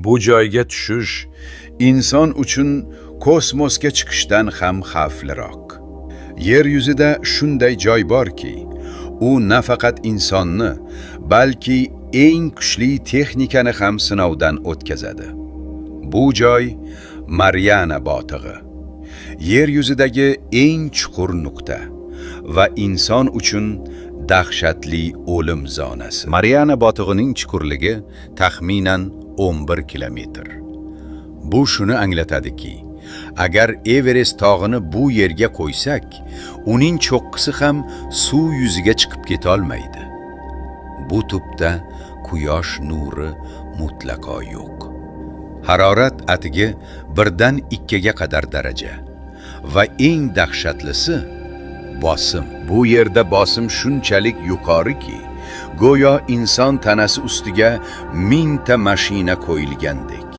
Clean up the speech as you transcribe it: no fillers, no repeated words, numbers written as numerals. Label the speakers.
Speaker 1: Bu joyga tushish inson uchun kosmosga chiqishdan ham xavfliroq. Yer yuzida shunday joy borki, u nafaqat insonni, balki eng kuchli texnikani ham sinovdan o'tkazadi. Bu joy Mariana botig'i. Yer yuzidagi eng chuqur nuqta va inson uchun dahshatli o'lim zonasi. Mariana botig'ining chuqurligi taxminan 11 kilometr. Bu shuni anglatadiki, agar Everest tog'ini bu yerga qo'ysak, uning cho'qqisi ham suv yuziga chiqib keta olmaydi. Bu tubda quyosh nuri mutlaqo yo'q. Harorat atigi 1 dan 2 ga qadar daraja va eng dahshatlisi bosim. Bu yerda bosim shunchalik yuqoriki, go'yo inson tanasi ustiga 1000 ta mashina qo'yilgandek.